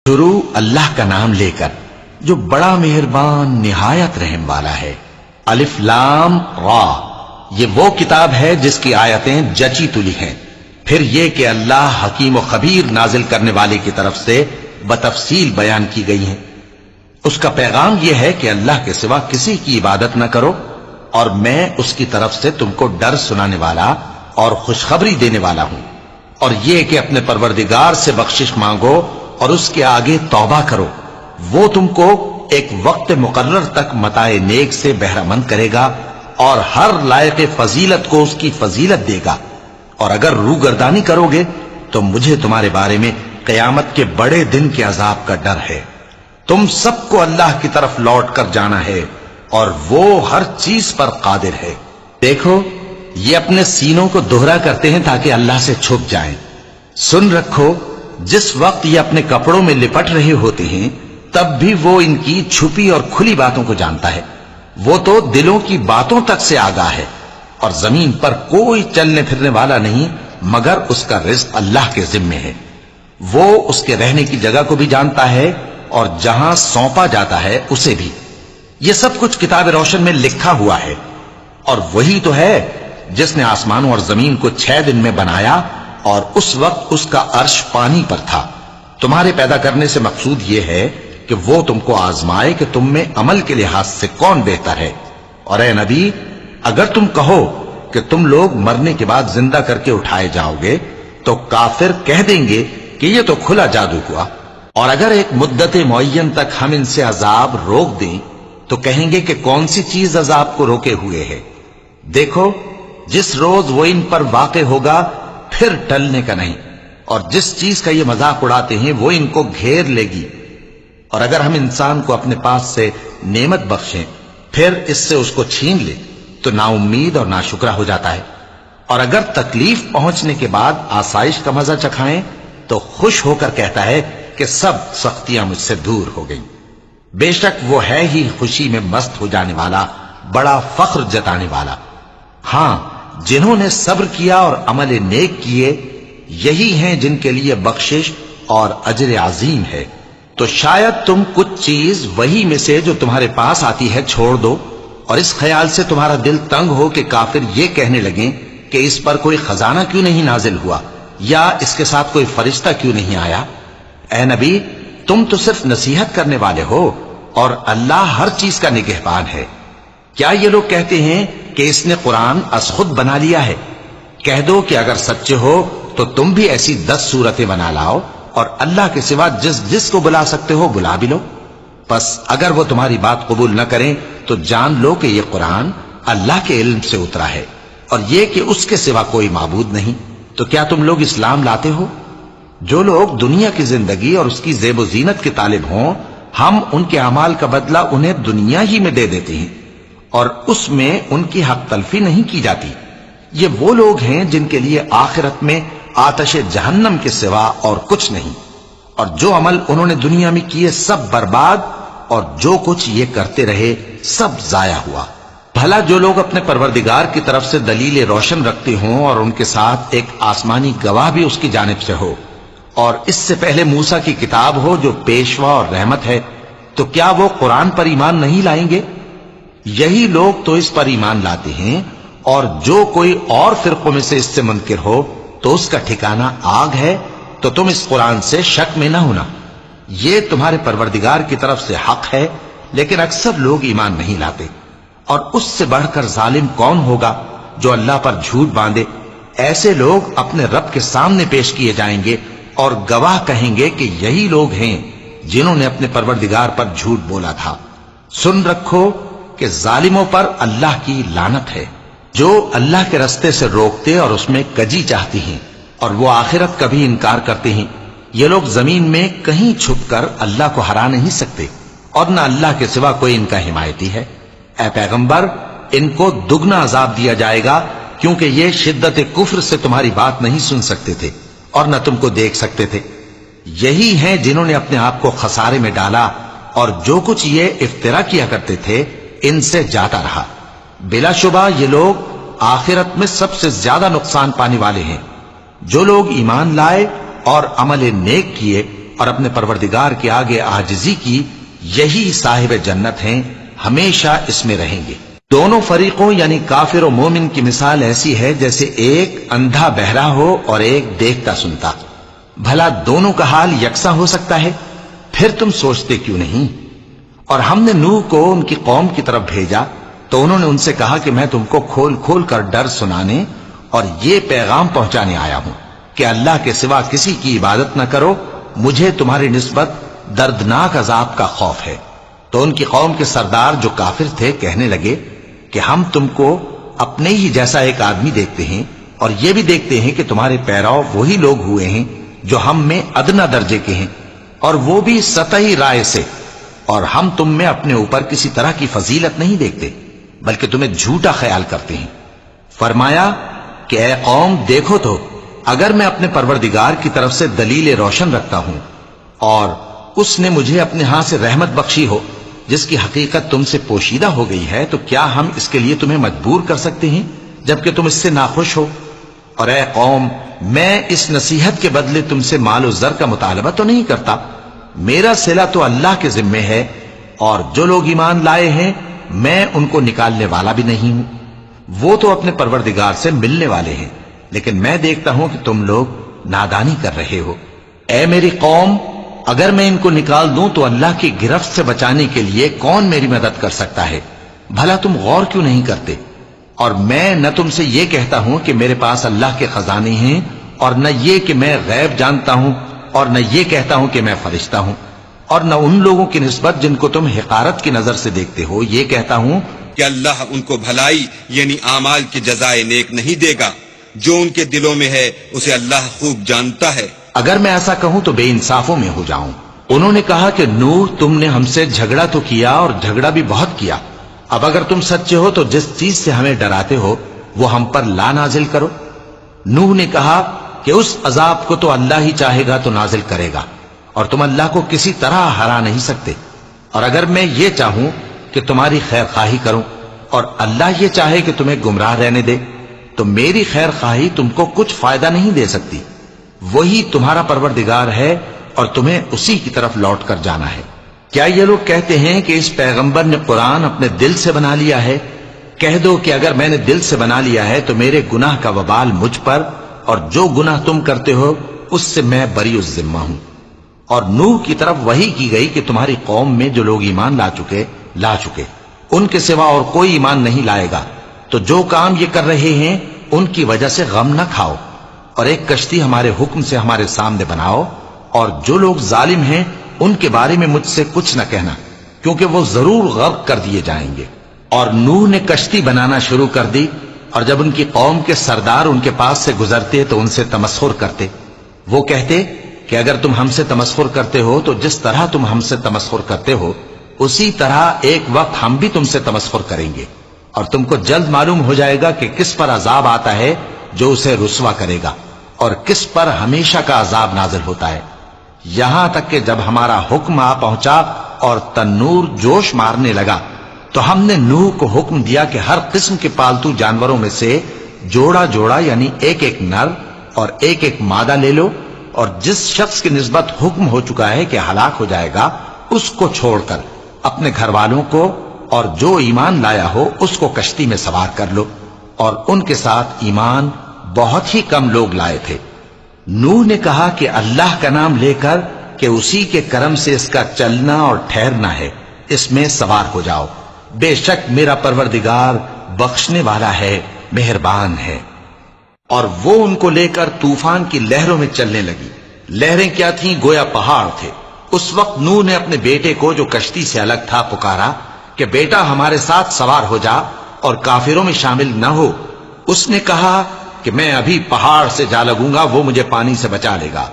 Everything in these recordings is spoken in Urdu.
شروع اللہ کا نام لے کر جو بڑا مہربان نہایت رحم والا ہے۔ الف لام را، یہ وہ کتاب ہے جس کی آیتیں جچی تلی ہیں۔ پھر یہ کہ اللہ حکیم و خبیر نازل کرنے والے کی طرف سے بتفصیل بیان کی گئی ہیں۔ اس کا پیغام یہ ہے کہ اللہ کے سوا کسی کی عبادت نہ کرو، اور میں اس کی طرف سے تم کو ڈر سنانے والا اور خوشخبری دینے والا ہوں۔ اور یہ کہ اپنے پروردگار سے بخشش مانگو اور اس کے آگے توبہ کرو، وہ تم کو ایک وقت مقرر تک متاع نیک سے بہرہ مند کرے گا اور ہر لائق فضیلت کو اس کی فضیلت دے گا۔ اور اگر روگردانی کرو گے تو مجھے تمہارے بارے میں قیامت کے بڑے دن کے عذاب کا ڈر ہے۔ تم سب کو اللہ کی طرف لوٹ کر جانا ہے اور وہ ہر چیز پر قادر ہے۔ دیکھو، یہ اپنے سینوں کو دوہرا کرتے ہیں تاکہ اللہ سے چھپ جائیں۔ سن رکھو، جس وقت یہ اپنے کپڑوں میں لپٹ رہے ہوتے ہیں تب بھی وہ ان کی چھپی اور کھلی باتوں کو جانتا ہے۔ وہ تو دلوں کی باتوں تک سے آگاہ ہے، اور زمین پر کوئی چلنے پھرنے والا نہیں مگر اس کا رزق اللہ کے ذمے ہے۔ وہ اس کے رہنے کی جگہ کو بھی جانتا ہے اور جہاں سونپا جاتا ہے اسے بھی۔ یہ سب کچھ کتاب روشن میں لکھا ہوا ہے۔ اور وہی تو ہے جس نے آسمانوں اور زمین کو 6 دن میں بنایا، اور اس وقت اس کا عرش پانی پر تھا۔ تمہارے پیدا کرنے سے مقصود یہ ہے کہ وہ تم کو آزمائے کہ تم میں عمل کے لحاظ سے کون بہتر ہے۔ اور اے نبی، اگر تم کہو کہ تم لوگ مرنے کے بعد زندہ کر کے اٹھائے جاؤ گے تو کافر کہہ دیں گے کہ یہ تو کھلا جادو ہوا۔ اور اگر ایک مدت معین تک ہم ان سے عذاب روک دیں تو کہیں گے کہ کون سی چیز عذاب کو روکے ہوئے ہے۔ دیکھو، جس روز وہ ان پر واقع ہوگا پھر ٹلنے کا نہیں، اور جس چیز کا یہ مذاق اڑاتے ہیں وہ ان کو گھیر لے گی۔ اور اگر ہم انسان کو اپنے پاس سے نعمت بخشیں پھر اس سے اس کو چھین لے تو نا امید اور ناشکرا ہو جاتا ہے۔ اور اگر تکلیف پہنچنے کے بعد آسائش کا مزہ چکھائیں تو خوش ہو کر کہتا ہے کہ سب سختیاں مجھ سے دور ہو گئیں۔ بے شک وہ ہے ہی خوشی میں مست ہو جانے والا، بڑا فخر جتانے والا۔ ہاں، جنہوں نے صبر کیا اور عمل نیک کیے، یہی ہیں جن کے لیے بخشش اور اجر عظیم ہے۔ تو شاید تم کچھ چیز وہی میں سے جو تمہارے پاس آتی ہے چھوڑ دو، اور اس خیال سے تمہارا دل تنگ ہو کہ کافر یہ کہنے لگیں کہ اس پر کوئی خزانہ کیوں نہیں نازل ہوا، یا اس کے ساتھ کوئی فرشتہ کیوں نہیں آیا۔ اے نبی، تم تو صرف نصیحت کرنے والے ہو، اور اللہ ہر چیز کا نگہبان ہے۔ کیا یہ لوگ کہتے ہیں کہ اس نے قرآن از خود بنا لیا ہے؟ کہہ دو کہ اگر سچے ہو تو تم بھی ایسی 10 صورتیں بنا لاؤ، اور اللہ کے سوا جس کو بلا سکتے ہو بلا بھی لو۔ پس اگر وہ تمہاری بات قبول نہ کریں تو جان لو کہ یہ قرآن اللہ کے علم سے اترا ہے، اور یہ کہ اس کے سوا کوئی معبود نہیں۔ تو کیا تم لوگ اسلام لاتے ہو؟ جو لوگ دنیا کی زندگی اور اس کی زیب و زینت کے طالب ہوں، ہم ان کے اعمال کا بدلہ انہیں دنیا ہی میں دے دیتے ہیں، اور اس میں ان کی حق تلفی نہیں کی جاتی۔ یہ وہ لوگ ہیں جن کے لیے آخرت میں آتش جہنم کے سوا اور کچھ نہیں، اور جو عمل انہوں نے دنیا میں کیے سب برباد، اور جو کچھ یہ کرتے رہے سب ضائع ہوا۔ بھلا جو لوگ اپنے پروردگار کی طرف سے دلیل روشن رکھتے ہوں اور ان کے ساتھ ایک آسمانی گواہ بھی اس کی جانب سے ہو، اور اس سے پہلے موسیٰ کی کتاب ہو جو پیشوا اور رحمت ہے، تو کیا وہ قرآن پر ایمان نہیں لائیں گے؟ یہی لوگ تو اس پر ایمان لاتے ہیں، اور جو کوئی اور فرقوں میں سے اس سے منکر ہو تو اس کا ٹھکانہ آگ ہے۔ تو تم اس قرآن سے شک میں نہ ہونا، یہ تمہارے پروردگار کی طرف سے حق ہے، لیکن اکثر لوگ ایمان نہیں لاتے۔ اور اس سے بڑھ کر ظالم کون ہوگا جو اللہ پر جھوٹ باندھے؟ ایسے لوگ اپنے رب کے سامنے پیش کیے جائیں گے اور گواہ کہیں گے کہ یہی لوگ ہیں جنہوں نے اپنے پروردگار پر جھوٹ بولا تھا۔ سن رکھو کہ ظالموں پر اللہ کی لعنت ہے، جو اللہ کے رستے سے روکتے اور اس میں کجی چاہتی ہیں، اور وہ آخرت کا بھی انکار کرتے ہیں۔ یہ لوگ زمین میں کہیں چھپ کر اللہ کو ہرا نہیں سکتے، اور نہ اللہ کے سوا کوئی ان کا حمایتی ہے۔ اے پیغمبر، ان کو دگنا عذاب دیا جائے گا، کیونکہ یہ شدت کفر سے تمہاری بات نہیں سن سکتے تھے اور نہ تم کو دیکھ سکتے تھے۔ یہی ہیں جنہوں نے اپنے آپ کو خسارے میں ڈالا، اور جو کچھ یہ افترا کیا کرتے تھے ان سے جاتا رہا۔ بلا شبہ یہ لوگ آخرت میں سب سے زیادہ نقصان پانے والے ہیں۔ جو لوگ ایمان لائے اور عمل نیک کیے اور اپنے پروردگار کے آگے عاجزی کی، یہی صاحب جنت ہیں، ہمیشہ اس میں رہیں گے۔ دونوں فریقوں یعنی کافر و مومن کی مثال ایسی ہے جیسے ایک اندھا بہرا ہو اور ایک دیکھتا سنتا۔ بھلا دونوں کا حال یکساں ہو سکتا ہے؟ پھر تم سوچتے کیوں نہیں؟ اور ہم نے نوح کو ان کی قوم کی طرف بھیجا تو انہوں نے ان سے کہا کہ میں تم کو کھول کھول کر ڈر سنانے اور یہ پیغام پہنچانے آیا ہوں کہ اللہ کے سوا کسی کی عبادت نہ کرو، مجھے تمہاری نسبت دردناک عذاب کا خوف ہے۔ تو ان کی قوم کے سردار جو کافر تھے کہنے لگے کہ ہم تم کو اپنے ہی جیسا ایک آدمی دیکھتے ہیں اور یہ بھی دیکھتے ہیں کہ تمہارے پیراؤ وہی لوگ ہوئے ہیں جو ہم میں ادنا درجے کے ہیں، اور وہ بھی سطحی رائے سے، اور ہم تم میں اپنے اوپر کسی طرح کی فضیلت نہیں دیکھتے بلکہ تمہیں جھوٹا خیال کرتے ہیں۔ فرمایا کہ اے قوم دیکھو تو، اگر میں اپنے پروردگار کی طرف سے دلیل روشن رکھتا ہوں اور اس نے مجھے اپنے ہاں سے رحمت بخشی ہو جس کی حقیقت تم سے پوشیدہ ہو گئی ہے، تو کیا ہم اس کے لیے تمہیں مجبور کر سکتے ہیں جبکہ تم اس سے ناخوش ہو؟ اور اے قوم، میں اس نصیحت کے بدلے تم سے مال و زر کا مطالبہ تو نہیں کرتا، میرا صلہ تو اللہ کے ذمے ہے، اور جو لوگ ایمان لائے ہیں میں ان کو نکالنے والا بھی نہیں ہوں، وہ تو اپنے پروردگار سے ملنے والے ہیں، لیکن میں دیکھتا ہوں کہ تم لوگ نادانی کر رہے ہو۔ اے میری قوم، اگر میں ان کو نکال دوں تو اللہ کی گرفت سے بچانے کے لیے کون میری مدد کر سکتا ہے؟ بھلا تم غور کیوں نہیں کرتے؟ اور میں نہ تم سے یہ کہتا ہوں کہ میرے پاس اللہ کے خزانے ہیں، اور نہ یہ کہ میں غیب جانتا ہوں، اور نہ یہ کہتا ہوں کہ میں فرشتہ ہوں، اور نہ ان لوگوں کی نسبت جن کو تم حقارت کی نظر سے دیکھتے ہو یہ کہتا ہوں کہ اللہ ان کو بھلائی یعنی اعمال کی جزائے نیک نہیں دے گا، جو ان کے دلوں میں ہے اسے اللہ خوب جانتا ہے۔ اگر میں ایسا کہوں تو بے انصافوں میں ہو جاؤں۔ انہوں نے کہا کہ نوح، تم نے ہم سے جھگڑا تو کیا اور جھگڑا بھی بہت کیا، اب اگر تم سچے ہو تو جس چیز سے ہمیں ڈراتے ہو وہ ہم پر لا نازل کرو۔ نوح نے کہا کہ اس عذاب کو تو اللہ ہی چاہے گا تو نازل کرے گا، اور تم اللہ کو کسی طرح ہرا نہیں سکتے، اور اگر میں یہ چاہوں کہ تمہاری خیر خواہی کروں اور اللہ یہ چاہے کہ تمہیں گمراہ رہنے دے تو میری خیر خواہی تم کو کچھ فائدہ نہیں دے سکتی۔ وہی تمہارا پروردگار ہے اور تمہیں اسی کی طرف لوٹ کر جانا ہے۔ کیا یہ لوگ کہتے ہیں کہ اس پیغمبر نے قرآن اپنے دل سے بنا لیا ہے؟ کہہ دو کہ اگر میں نے دل سے بنا لیا ہے تو میرے گناہ کا وبال مجھ پر، اور جو گناہ تم کرتے ہو اس سے میں بری الذمہ ہوں۔ اور نوح کی طرف وحی کی گئی کہ تمہاری قوم میں جو لوگ ایمان لا چکے ان کے سوا اور کوئی ایمان نہیں لائے گا، تو جو کام یہ کر رہے ہیں ان کی وجہ سے غم نہ کھاؤ، اور ایک کشتی ہمارے حکم سے ہمارے سامنے بناؤ، اور جو لوگ ظالم ہیں ان کے بارے میں مجھ سے کچھ نہ کہنا، کیونکہ وہ ضرور غرق کر دیے جائیں گے۔ اور نوح نے کشتی بنانا شروع کر دی، اور جب ان کی قوم کے سردار ان کے پاس سے گزرتے تو ان سے تمسخر کرتے۔ وہ کہتے کہ اگر تم ہم سے تمسخر کرتے ہو تو جس طرح تم ہم سے تمسخر کرتے ہو اسی طرح ایک وقت ہم بھی تم سے تمسخر کریں گے، اور تم کو جلد معلوم ہو جائے گا کہ کس پر عذاب آتا ہے جو اسے رسوا کرے گا، اور کس پر ہمیشہ کا عذاب نازل ہوتا ہے۔ یہاں تک کہ جب ہمارا حکم آ پہنچا اور تنور جوش مارنے لگا تو ہم نے نوح کو حکم دیا کہ ہر قسم کے پالتو جانوروں میں سے جوڑا جوڑا یعنی ایک ایک نر اور ایک ایک مادہ لے لو، اور جس شخص کی نسبت حکم ہو چکا ہے کہ ہلاک ہو جائے گا اس کو چھوڑ کر اپنے گھر والوں کو اور جو ایمان لایا ہو اس کو کشتی میں سوار کر لو۔ اور ان کے ساتھ ایمان بہت ہی کم لوگ لائے تھے۔ نوح نے کہا کہ اللہ کا نام لے کر کہ اسی کے کرم سے اس کا چلنا اور ٹھہرنا ہے، اس میں سوار ہو جاؤ، بے شک میرا پروردگار بخشنے والا ہے، مہربان ہے۔ اور وہ ان کو لے کر طوفان کی لہروں میں چلنے لگی۔ لہریں کیا تھیں؟ گویا پہاڑ تھے۔ اس وقت نوح نے اپنے بیٹے کو جو کشتی سے الگ تھا پکارا کہ بیٹا ہمارے ساتھ سوار ہو جا اور کافروں میں شامل نہ ہو۔ اس نے کہا کہ میں ابھی پہاڑ سے جا لگوں گا، وہ مجھے پانی سے بچا لے گا۔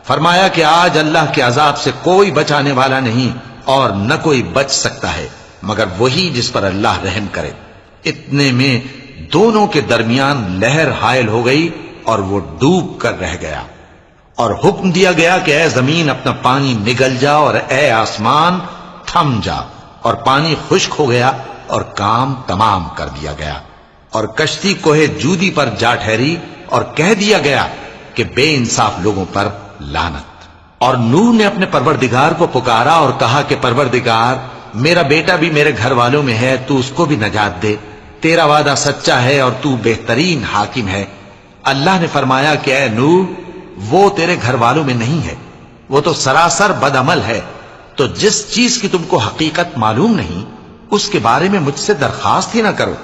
فرمایا کہ آج اللہ کے عذاب سے کوئی بچانے والا نہیں اور نہ کوئی بچ سکتا ہے مگر وہی جس پر اللہ رحم کرے۔ اتنے میں دونوں کے درمیان لہر حائل ہو گئی اور وہ ڈوب کر رہ گیا، اور حکم دیا گیا کہ اے زمین اپنا پانی نگل جا اور اے آسمان تھم جا، اور پانی خشک ہو گیا اور کام تمام کر دیا گیا، اور کشتی کوہ جودی پر جا ٹھہری، اور کہہ دیا گیا کہ بے انصاف لوگوں پر لعنت۔ اور نوح نے اپنے پروردگار کو پکارا اور کہا کہ پروردگار، میرا بیٹا بھی میرے گھر والوں میں ہے، تو اس کو بھی نجات دے، تیرا وعدہ سچا ہے اور تو بہترین حاکم ہے۔ اللہ نے فرمایا کہ اے نوح، وہ تیرے گھر والوں میں نہیں ہے، وہ تو سراسر بدعمل ہے، تو جس چیز کی تم کو حقیقت معلوم نہیں اس کے بارے میں مجھ سے درخواست ہی نہ کرو،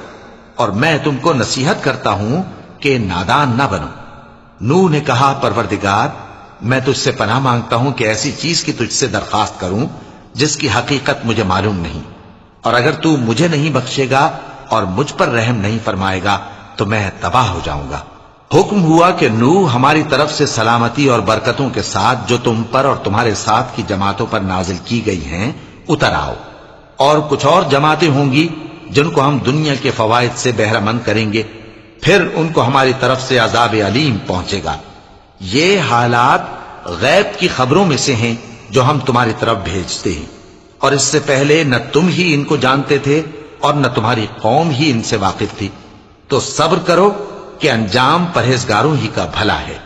اور میں تم کو نصیحت کرتا ہوں کہ نادان نہ بنو۔ نوح نے کہا پروردگار، میں تجھ سے پناہ مانگتا ہوں کہ ایسی چیز کی تجھ سے درخواست کروں جس کی حقیقت مجھے معلوم نہیں، اور اگر تو مجھے نہیں بخشے گا اور مجھ پر رحم نہیں فرمائے گا تو میں تباہ ہو جاؤں گا۔ حکم ہوا کہ نوح، ہماری طرف سے سلامتی اور برکتوں کے ساتھ جو تم پر اور تمہارے ساتھ کی جماعتوں پر نازل کی گئی ہیں اتر آؤ، اور کچھ اور جماعتیں ہوں گی جن کو ہم دنیا کے فوائد سے بہرہ مند کریں گے، پھر ان کو ہماری طرف سے عذاب علیم پہنچے گا۔ یہ حالات غیب کی خبروں میں سے ہیں جو ہم تمہاری طرف بھیجتے ہیں، اور اس سے پہلے نہ تم ہی ان کو جانتے تھے اور نہ تمہاری قوم ہی ان سے واقف تھی، تو صبر کرو کہ انجام پرہیزگاروں ہی کا بھلا ہے۔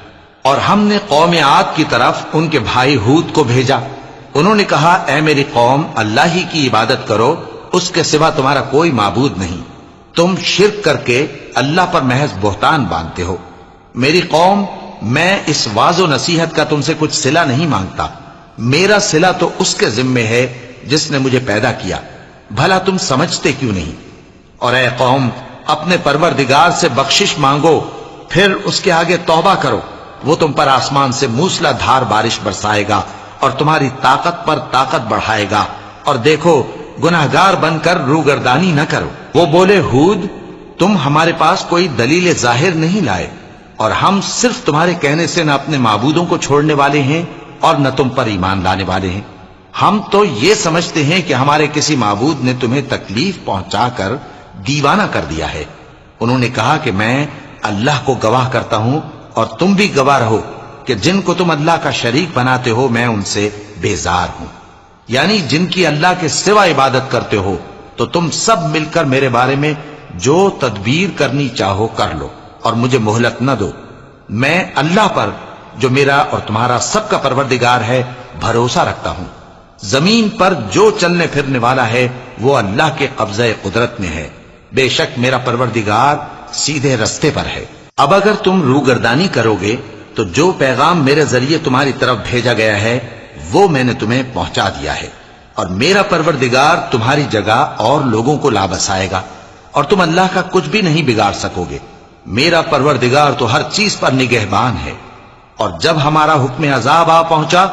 اور ہم نے قوم عاد کی طرف ان کے بھائی ہود کو بھیجا، انہوں نے کہا اے میری قوم، اللہ ہی کی عبادت کرو، اس کے سوا تمہارا کوئی معبود نہیں، تم شرک کر کے اللہ پر محض بہتان باندھتے ہو۔ میری قوم، میں اس واعظ و نصیحت کا تم سے کچھ صلہ نہیں مانگتا، میرا صلہ تو اس کے ذمے ہے جس نے مجھے پیدا کیا، بھلا تم سمجھتے کیوں نہیں؟ اور اے قوم، اپنے پروردگار سے بخشش مانگو، پھر اس کے آگے توبہ کرو، وہ تم پر آسمان سے موسلا دھار بارش برسائے گا اور تمہاری طاقت پر طاقت بڑھائے گا، اور دیکھو گناہگار بن کر روگردانی نہ کرو۔ وہ بولے ہود، تم ہمارے پاس کوئی دلیل ظاہر نہیں لائے، اور ہم صرف تمہارے کہنے سے نہ اپنے معبودوں کو چھوڑنے والے ہیں اور نہ تم پر ایمان لانے والے ہیں، ہم تو یہ سمجھتے ہیں کہ ہمارے کسی معبود نے تمہیں تکلیف پہنچا کر دیوانہ کر دیا ہے۔ انہوں نے کہا کہ میں اللہ کو گواہ کرتا ہوں اور تم بھی گواہ رہو کہ جن کو تم اللہ کا شریک بناتے ہو میں ان سے بیزار ہوں، یعنی جن کی اللہ کے سوا عبادت کرتے ہو، تو تم سب مل کر میرے بارے میں جو تدبیر کرنی چاہو کر لو اور مجھے مہلت نہ دو۔ میں اللہ پر جو میرا اور تمہارا سب کا پروردگار ہے بھروسہ رکھتا ہوں۔ زمین پر جو چلنے پھرنے والا ہے وہ اللہ کے قبضہ قدرت میں ہے، بے شک میرا پروردگار سیدھے رستے پر ہے۔ اب اگر تم روگردانی کرو گے تو جو پیغام میرے ذریعے تمہاری طرف بھیجا گیا ہے وہ میں نے تمہیں پہنچا دیا ہے، اور میرا پروردگار تمہاری جگہ اور لوگوں کو لا بسائے گا، اور تم اللہ کا کچھ بھی نہیں بگاڑ سکو گے۔ میرا پروردگار تو ہر چیز پر نگہبان ہے۔ اور جب ہمارا حکم عذاب آ پہنچا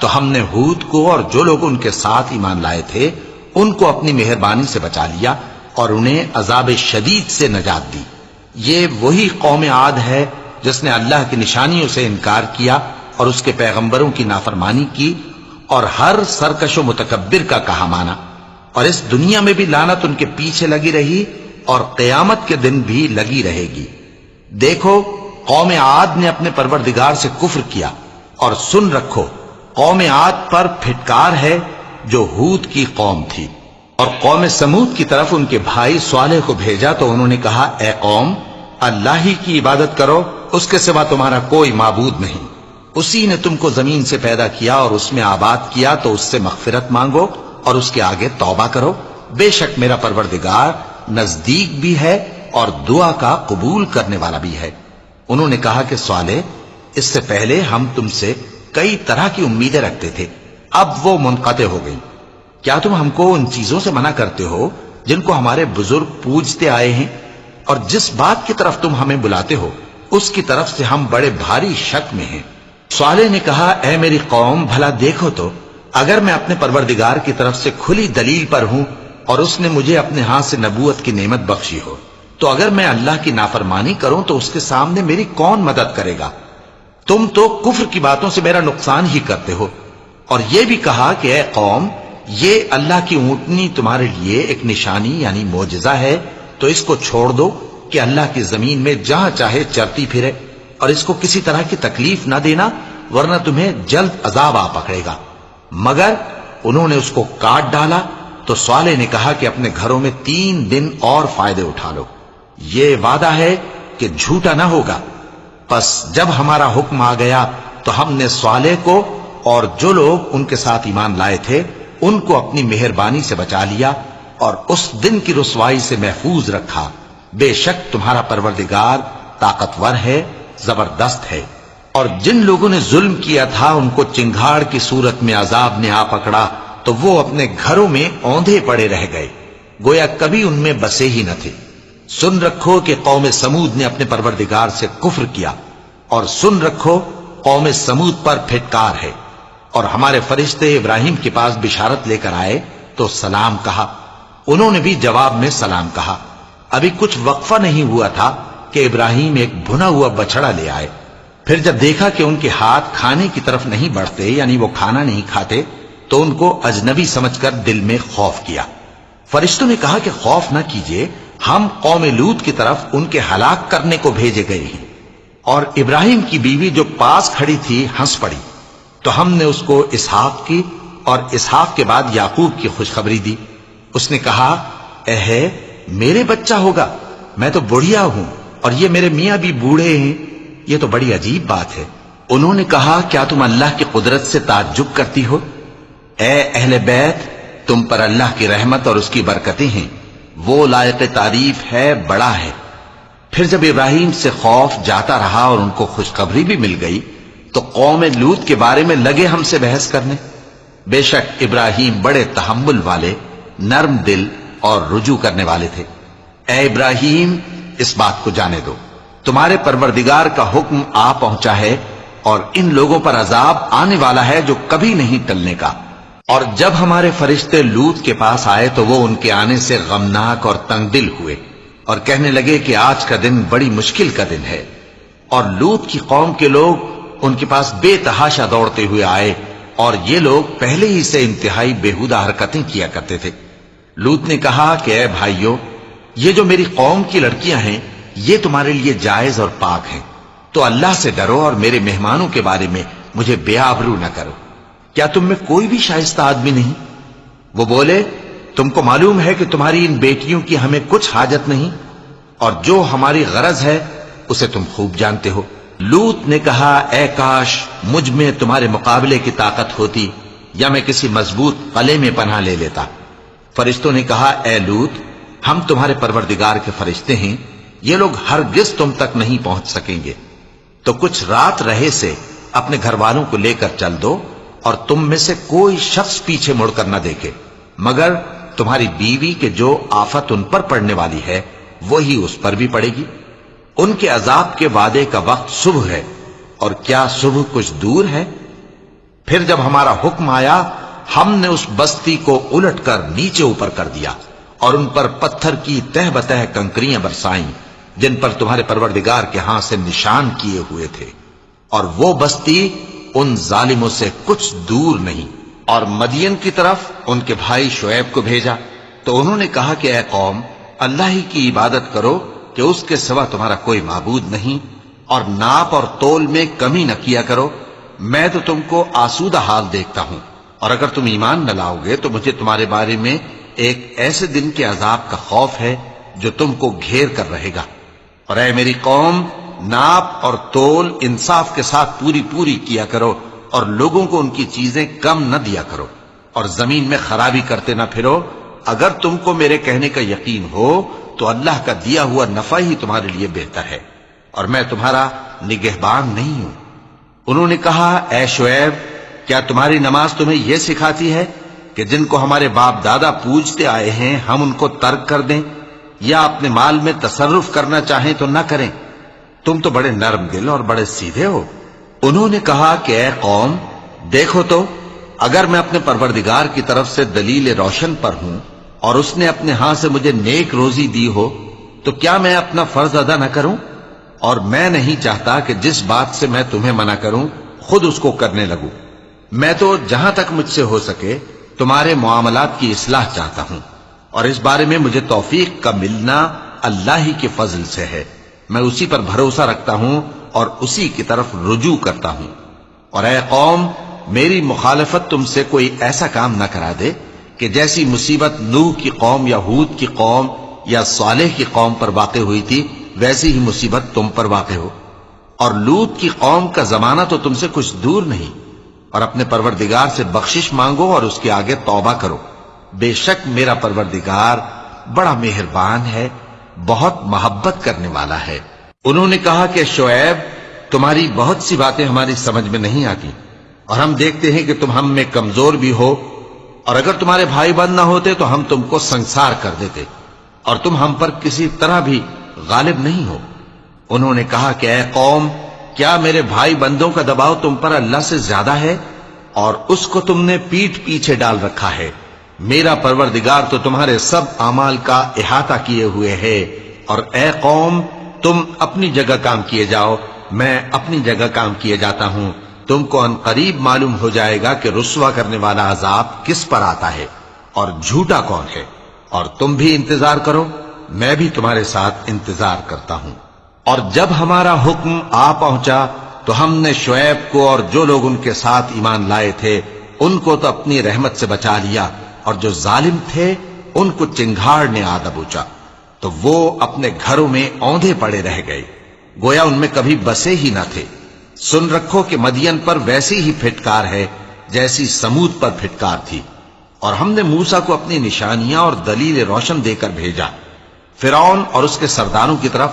تو ہم نے ہود کو اور جو لوگ ان کے ساتھ ایمان لائے تھے ان کو اپنی مہربانی سے بچا لیا اور انہیں عذاب شدید سے نجات دی۔ یہ وہی قوم عاد ہے جس نے اللہ کی نشانیوں سے انکار کیا اور اس کے پیغمبروں کی نافرمانی کی اور ہر سرکش و متکبر کا کہا مانا، اور اس دنیا میں بھی لعنت ان کے پیچھے لگی رہی اور قیامت کے دن بھی لگی رہے گی۔ دیکھو قوم عاد نے اپنے پروردگار سے کفر کیا، اور سن رکھو قوم عاد پر پھٹکار ہے جو ہود کی قوم تھی۔ اور قوم سمود کی طرف ان کے بھائی صالح کو بھیجا تو انہوں نے کہا اے قوم، اللہ ہی کی عبادت کرو، اس کے سوا تمہارا کوئی معبود نہیں، اسی نے تم کو زمین سے پیدا کیا اور اس میں آباد کیا، تو اس سے مغفرت مانگو اور اس کے آگے توبہ کرو، بے شک میرا پروردگار نزدیک بھی ہے اور دعا کا قبول کرنے والا بھی ہے۔ انہوں نے کہا کہ صالح، اس سے پہلے ہم تم سے کئی طرح کی امیدیں رکھتے تھے، اب وہ منقطع ہو گئی، کیا تم ہم کو ان چیزوں سے منع کرتے ہو جن کو ہمارے بزرگ پوجتے آئے ہیں؟ اور جس بات کی طرف تم ہمیں بلاتے ہو اس کی طرف سے ہم بڑے بھاری شک میں ہیں۔ صالح نے کہا اے میری قوم، بھلا دیکھو تو اگر میں اپنے پروردگار کی طرف سے کھلی دلیل پر ہوں اور اس نے مجھے اپنے ہاتھ سے نبوت کی نعمت بخشی ہو، تو اگر میں اللہ کی نافرمانی کروں تو اس کے سامنے میری کون مدد کرے گا؟ تم تو کفر کی باتوں سے میرا نقصان ہی کرتے ہو۔ اور یہ بھی کہا کہ اے قوم، یہ اللہ کی اونٹنی تمہارے لیے ایک نشانی یعنی معجزہ ہے، تو اس کو چھوڑ دو کہ اللہ کی زمین میں جہاں چاہے چرتی پھرے، اور اس کو کسی طرح کی تکلیف نہ دینا ورنہ تمہیں جلد عذاب آ پکڑے گا۔ مگر انہوں نے اس کو کاٹ ڈالا تو صالح نے کہا کہ اپنے گھروں میں 3 دن اور فائدے اٹھا لو، یہ وعدہ ہے کہ جھوٹا نہ ہوگا۔ پس جب ہمارا حکم آ گیا تو ہم نے صالح کو اور جو لوگ ان کے ساتھ ایمان لائے تھے ان کو اپنی مہربانی سے بچا لیا اور اس دن کی رسوائی سے محفوظ رکھا۔ بے شک تمہارا پروردگار طاقتور ہے، زبردست ہے۔ اور جن لوگوں نے ظلم کیا تھا ان کو چنگھاڑ کی صورت میں عذاب نے آ پکڑا تو وہ اپنے گھروں میں اوندھے پڑے رہ گئے، گویا کبھی ان میں بسے ہی نہ تھے۔ سن رکھو کہ قوم سمود نے اپنے پروردگار سے کفر کیا، اور سن رکھو قوم سمود پر پھٹکار ہے۔ اور ہمارے فرشتے ابراہیم کے پاس بشارت لے کر آئے تو سلام کہا، انہوں نے بھی جواب میں سلام کہا۔ ابھی کچھ وقفہ نہیں ہوا تھا کہ ابراہیم ایک بھنا ہوا بچڑا لے آئے۔ پھر جب دیکھا کہ ان کے ہاتھ کھانے کی طرف نہیں بڑھتے، یعنی وہ کھانا نہیں کھاتے، تو ان کو اجنبی سمجھ کر دل میں خوف کیا۔ فرشتوں نے کہا کہ خوف نہ کیجیے، ہم قوم لوط کی طرف ان کے ہلاک کرنے کو بھیجے گئے ہیں۔ اور ابراہیم کی بیوی جو پاس کھڑی تھی ہنس پڑی، تو ہم نے اس کو اسحاق کی اور اسحاق کے بعد یعقوب کی خوشخبری دی۔ اس نے کہا، اے میرے بچہ ہوگا، میں تو بڑھیا ہوں اور یہ میرے میاں بھی بوڑھے ہیں، یہ تو بڑی عجیب بات ہے۔ انہوں نے کہا، کیا تم اللہ کی قدرت سے تعجب کرتی ہو؟ اے اہل بیت، تم پر اللہ کی رحمت اور اس کی برکتیں ہیں، وہ لائق تعریف ہے، بڑا ہے۔ پھر جب ابراہیم سے خوف جاتا رہا اور ان کو خوشخبری بھی مل گئی تو قوم لوط کے بارے میں لگے ہم سے بحث کرنے۔ بے شک ابراہیم بڑے تحمل والے، نرم دل اور رجوع کرنے والے تھے۔ اے ابراہیم، اس بات کو جانے دو، تمہارے پروردگار کا حکم آ پہنچا ہے اور ان لوگوں پر عذاب آنے والا ہے جو کبھی نہیں ٹلنے کا۔ اور جب ہمارے فرشتے لوط کے پاس آئے تو وہ ان کے آنے سے غمناک اور تنگ دل ہوئے اور کہنے لگے کہ آج کا دن بڑی مشکل کا دن ہے۔ اور لوط کی قوم کے لوگ ان کے پاس بے تحاشا دوڑتے ہوئے آئے، اور یہ لوگ پہلے ہی سے انتہائی بیہودہ حرکتیں کیا کرتے تھے۔ لوط نے کہا کہ اے بھائیو، یہ جو میری قوم کی لڑکیاں ہیں یہ تمہارے لیے جائز اور پاک ہیں، تو اللہ سے ڈرو اور میرے مہمانوں کے بارے میں مجھے بے آبرو نہ کرو۔ کیا تم میں کوئی بھی شائستہ آدمی نہیں؟ وہ بولے، تم کو معلوم ہے کہ تمہاری ان بیٹیوں کی ہمیں کچھ حاجت نہیں، اور جو ہماری غرض ہے اسے تم خوب جانتے ہو۔ لوط نے کہا، اے کاش مجھ میں تمہارے مقابلے کی طاقت ہوتی، یا میں کسی مضبوط قلعے میں پناہ لے لیتا۔ فرشتوں نے کہا، اے لوط، ہم تمہارے پروردگار کے فرشتے ہیں، یہ لوگ ہرگز تم تک نہیں پہنچ سکیں گے، تو کچھ رات رہے سے اپنے گھر والوں کو لے کر چل دو، اور تم میں سے کوئی شخص پیچھے مڑ کر نہ دیکھے، مگر تمہاری بیوی کے جو آفت ان پر پڑنے والی ہے وہی اس پر بھی پڑے گی۔ ان کے عذاب کے وعدے کا وقت صبح ہے، اور کیا صبح کچھ دور ہے؟ پھر جب ہمارا حکم آیا ہم نے اس بستی کو الٹ کر نیچے اوپر کر دیا اور ان پر پتھر کی تہ بتہ کنکریاں برسائیں جن پر تمہارے پروردگار کے ہاں سے نشان کیے ہوئے تھے، اور وہ بستی ان ظالموں سے کچھ دور نہیں۔ اور مدین کی طرف ان کے بھائی شعیب کو بھیجا تو انہوں نے کہا کہ اے قوم، اللہ ہی کی عبادت کرو کہ اس کے سوا تمہارا کوئی معبود نہیں، اور ناپ اور تول میں کمی نہ کیا کرو، میں تو تم کو آسودہ حال دیکھتا ہوں، اور اگر تم ایمان نہ لاؤ گے تو مجھے تمہارے بارے میں ایک ایسے دن کے عذاب کا خوف ہے جو تم کو گھیر کر رہے گا۔ اور اے میری قوم، ناپ اور تول انصاف کے ساتھ پوری پوری کیا کرو، اور لوگوں کو ان کی چیزیں کم نہ دیا کرو، اور زمین میں خرابی کرتے نہ پھرو۔ اگر تم کو میرے کہنے کا یقین ہو تو اللہ کا دیا ہوا نفع ہی تمہارے لیے بہتر ہے، اور میں تمہارا نگہبان نہیں ہوں۔ انہوں نے کہا، اے شعیب، کیا تمہاری نماز تمہیں یہ سکھاتی ہے کہ جن کو ہمارے باپ دادا پوجتے آئے ہیں ہم ان کو ترک کر دیں، یا اپنے مال میں تصرف کرنا چاہیں تو نہ کریں؟ تم تو بڑے نرم دل اور بڑے سیدھے ہو۔ انہوں نے کہا کہ اے قوم، دیکھو تو، اگر میں اپنے پروردگار کی طرف سے دلیل روشن پر ہوں اور اس نے اپنے ہاں سے مجھے نیک روزی دی ہو تو کیا میں اپنا فرض ادا نہ کروں؟ اور میں نہیں چاہتا کہ جس بات سے میں تمہیں منع کروں خود اس کو کرنے لگوں۔ میں تو جہاں تک مجھ سے ہو سکے تمہارے معاملات کی اصلاح چاہتا ہوں، اور اس بارے میں مجھے توفیق کا ملنا اللہ ہی کے فضل سے ہے۔ میں اسی پر بھروسہ رکھتا ہوں اور اسی کی طرف رجوع کرتا ہوں۔ اور اے قوم، میری مخالفت تم سے کوئی ایسا کام نہ کرا دے کہ جیسی مصیبت نوح کی قوم یا ہود کی قوم یا صالح کی قوم پر واقع ہوئی تھی ویسی ہی مصیبت تم پر واقع ہو۔ اور لوط کی قوم کا زمانہ تو تم سے کچھ دور نہیں، اور اپنے پروردگار سے بخشش مانگو اور اس کے آگے توبہ کرو، بے شک میرا پروردگار بڑا مہربان ہے، بہت محبت کرنے والا ہے۔ انہوں نے کہا کہ شعیب، تمہاری بہت سی باتیں ہماری سمجھ میں نہیں آتی، اور ہم دیکھتے ہیں کہ تم ہم میں کمزور بھی ہو، اور اگر تمہارے بھائی بند نہ ہوتے تو ہم تم کو سنسار کر دیتے، اور تم ہم پر کسی طرح بھی غالب نہیں ہو۔ انہوں نے کہا کہ اے قوم، کیا میرے بھائی بندوں کا دباؤ تم پر اللہ سے زیادہ ہے، اور اس کو تم نے پیٹھ پیچھے ڈال رکھا ہے؟ میرا پروردگار تو تمہارے سب اعمال کا احاطہ کیے ہوئے ہے، اور اے قوم، تم اپنی جگہ کام کیے جاؤ، میں اپنی جگہ کام کیے جاتا ہوں۔ تم کو ان قریب معلوم ہو جائے گا کہ رسوا کرنے والا عذاب کس پر آتا ہے اور جھوٹا کون ہے، اور تم بھی انتظار کرو، میں بھی تمہارے ساتھ انتظار کرتا ہوں۔ اور جب ہمارا حکم آ پہنچا تو ہم نے شعیب کو اور جو لوگ ان کے ساتھ ایمان لائے تھے ان کو تو اپنی رحمت سے بچا لیا، اور جو ظالم تھے ان کو چنگھاڑ نے آ دبوچا، تو وہ اپنے گھروں میں اوندھے پڑے رہ گئے، گویا ان میں کبھی بسے ہی نہ تھے۔ سن رکھو کہ مدین پر ویسی ہی پھٹکار ہے جیسی سمود پر پھٹکار تھی، اور ہم نے موسیٰ کو اپنی نشانیاں اور دلیل روشن دے کر بھیجا فرعون اور اس کے سرداروں کی طرف،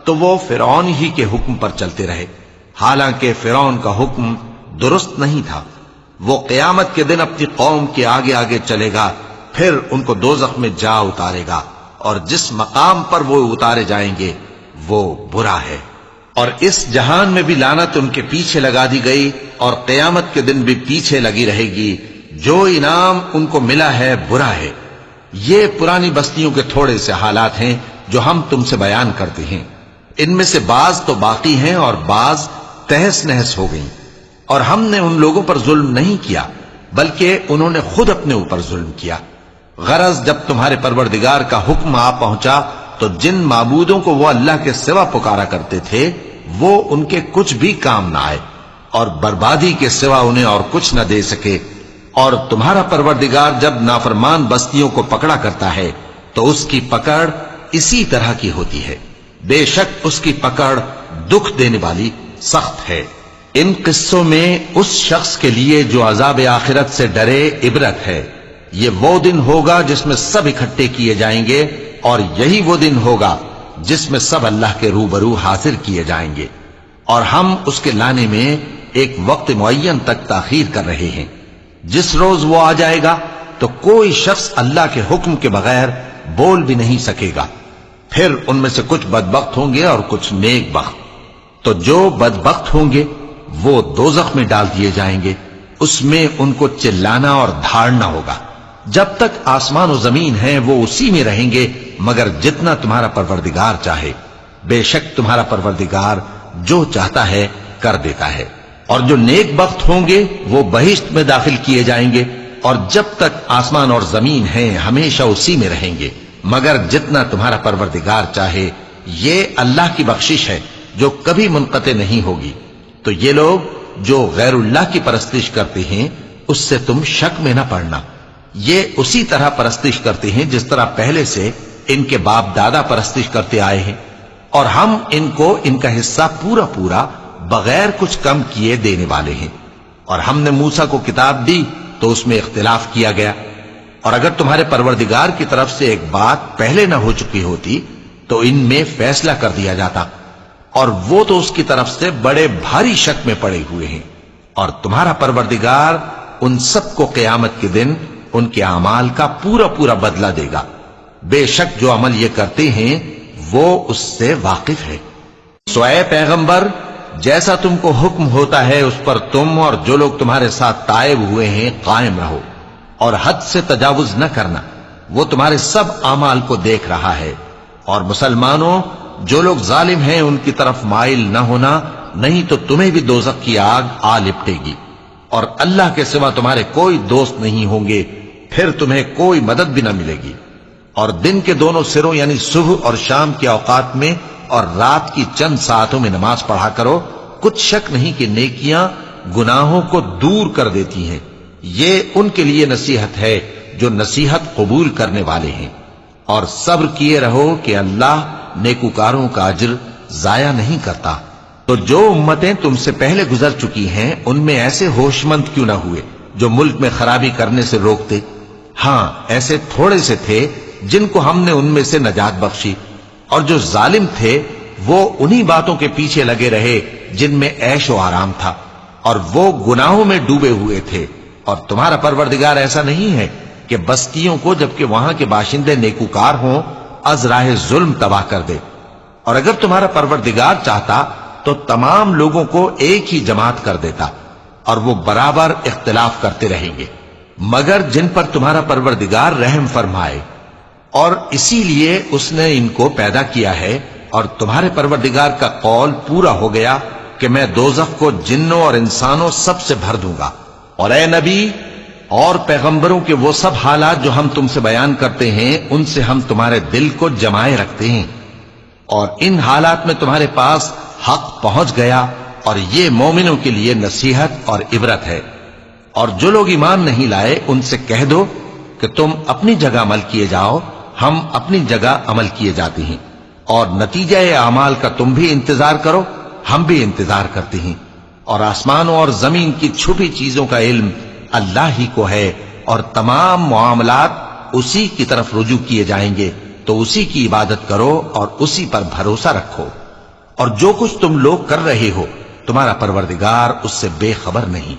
تو وہ فرعون ہی کے حکم پر چلتے رہے، حالانکہ فرعون کا حکم درست نہیں تھا۔ وہ قیامت کے دن اپنی قوم کے آگے آگے چلے گا، پھر ان کو دوزخ میں جا اتارے گا، اور جس مقام پر وہ اتارے جائیں گے وہ برا ہے۔ اور اس جہان میں بھی لعنت ان کے پیچھے لگا دی گئی، اور قیامت کے دن بھی پیچھے لگی رہے گی۔ جو انعام ان کو ملا ہے برا ہے۔ یہ پرانی بستیوں کے تھوڑے سے حالات ہیں جو ہم تم سے بیان کرتے ہیں، ان میں سے بعض تو باقی ہیں اور بعض تہس نہس ہو گئیں۔ اور ہم نے ان لوگوں پر ظلم نہیں کیا بلکہ انہوں نے خود اپنے اوپر ظلم کیا۔ غرض جب تمہارے پروردگار کا حکم آ پہنچا تو جن معبودوں کو وہ اللہ کے سوا پکارا کرتے تھے وہ ان کے کچھ بھی کام نہ آئے، اور بربادی کے سوا انہیں اور کچھ نہ دے سکے۔ اور تمہارا پروردگار جب نافرمان بستیوں کو پکڑا کرتا ہے تو اس کی پکڑ اسی طرح کی ہوتی ہے، بے شک اس کی پکڑ دکھ دینے والی سخت ہے۔ ان قصوں میں اس شخص کے لیے جو عذاب آخرت سے ڈرے عبرت ہے۔ یہ وہ دن ہوگا جس میں سب اکٹھے کیے جائیں گے، اور یہی وہ دن ہوگا جس میں سب اللہ کے روبرو حاضر کیے جائیں گے، اور ہم اس کے لانے میں ایک وقت معین تک تاخیر کر رہے ہیں۔ جس روز وہ آ جائے گا تو کوئی شخص اللہ کے حکم کے بغیر بول بھی نہیں سکے گا۔ پھر ان میں سے کچھ بدبخت ہوں گے اور کچھ نیک بخت۔ تو جو بدبخت ہوں گے وہ دوزخ میں ڈال دیے جائیں گے، اس میں ان کو چلانا اور دھاڑنا ہوگا۔ جب تک آسمان و زمین ہیں وہ اسی میں رہیں گے مگر جتنا تمہارا پروردگار چاہے، بے شک تمہارا پروردگار جو چاہتا ہے کر دیتا ہے۔ اور جو نیک بخت ہوں گے وہ بہشت میں داخل کیے جائیں گے، اور جب تک آسمان اور زمین ہیں ہمیشہ اسی میں رہیں گے مگر جتنا تمہارا پروردگار چاہے۔ یہ اللہ کی بخشش ہے جو کبھی منقطع نہیں ہوگی۔ تو یہ لوگ جو غیر اللہ کی پرستش کرتے ہیں اس سے تم شک میں نہ پڑنا، یہ اسی طرح پرستش کرتے ہیں جس طرح پہلے سے ان کے باپ دادا پرستش کرتے آئے ہیں، اور ہم ان کو ان کا حصہ پورا پورا بغیر کچھ کم کیے دینے والے ہیں۔ اور ہم نے موسیٰ کو کتاب دی تو اس میں اختلاف کیا گیا، اور اگر تمہارے پروردگار کی طرف سے ایک بات پہلے نہ ہو چکی ہوتی تو ان میں فیصلہ کر دیا جاتا، اور وہ تو اس کی طرف سے بڑے بھاری شک میں پڑے ہوئے ہیں۔ اور تمہارا پروردگار ان سب کو قیامت کے دن ان کے اعمال کا پورا پورا بدلہ دے گا، بے شک جو عمل یہ کرتے ہیں وہ اس سے واقف ہے۔ سو اے پیغمبر، جیسا تم کو حکم ہوتا ہے اس پر تم اور جو لوگ تمہارے ساتھ تائب ہوئے ہیں قائم رہو، اور حد سے تجاوز نہ کرنا، وہ تمہارے سب اعمال کو دیکھ رہا ہے۔ اور مسلمانوں، جو لوگ ظالم ہیں ان کی طرف مائل نہ ہونا، نہیں تو تمہیں بھی دوزخ کی آگ آ لپٹے گی، اور اللہ کے سوا تمہارے کوئی دوست نہیں ہوں گے، پھر تمہیں کوئی مدد بھی نہ ملے گی۔ اور دن کے دونوں سروں یعنی صبح اور شام کے اوقات میں اور رات کی چند ساعتوں میں نماز پڑھا کرو، کچھ شک نہیں کہ نیکیاں گناہوں کو دور کر دیتی ہیں۔ یہ ان کے لیے نصیحت ہے جو نصیحت قبول کرنے والے ہیں۔ اور صبر کیے رہو کہ اللہ نیکوکاروں کا اجر ضائع نہیں کرتا۔ تو جو امتیں تم سے پہلے گزر چکی ہیں ان میں ایسے ہوش مند کیوں نہ ہوئے جو ملک میں خرابی کرنے سے روکتے؟ ہاں ایسے تھوڑے سے تھے جن کو ہم نے ان میں سے نجات بخشی، اور جو ظالم تھے وہ انہی باتوں کے پیچھے لگے رہے جن میں عیش و آرام تھا، اور وہ گناہوں میں ڈوبے ہوئے تھے۔ اور تمہارا پروردگار ایسا نہیں ہے کہ بستیوں کو جبکہ وہاں کے باشندے نیکوکار ہوں از راہ ظلم تباہ کر دے۔ اور اگر تمہارا پروردگار چاہتا تو تمام لوگوں کو ایک ہی جماعت کر دیتا، اور وہ برابر اختلاف کرتے رہیں گے، مگر جن پر تمہارا پروردگار رحم فرمائے، اور اسی لیے اس نے ان کو پیدا کیا ہے۔ اور تمہارے پروردگار کا قول پورا ہو گیا کہ میں دوزخ کو جنوں اور انسانوں سب سے بھر دوں گا۔ اور اے نبی اور پیغمبروں کے وہ سب حالات جو ہم تم سے بیان کرتے ہیں ان سے ہم تمہارے دل کو جمائے رکھتے ہیں، اور ان حالات میں تمہارے پاس حق پہنچ گیا، اور یہ مومنوں کے لیے نصیحت اور عبرت ہے۔ اور جو لوگ ایمان نہیں لائے ان سے کہہ دو کہ تم اپنی جگہ عمل کیے جاؤ، ہم اپنی جگہ عمل کیے جاتے ہیں، اور نتیجہ اعمال کا تم بھی انتظار کرو، ہم بھی انتظار کرتے ہیں۔ اور آسمانوں اور زمین کی چھپی چیزوں کا علم اللہ ہی کو ہے، اور تمام معاملات اسی کی طرف رجوع کیے جائیں گے، تو اسی کی عبادت کرو اور اسی پر بھروسہ رکھو۔ اور جو کچھ تم لوگ کر رہے ہو تمہارا پروردگار اس سے بے خبر نہیں۔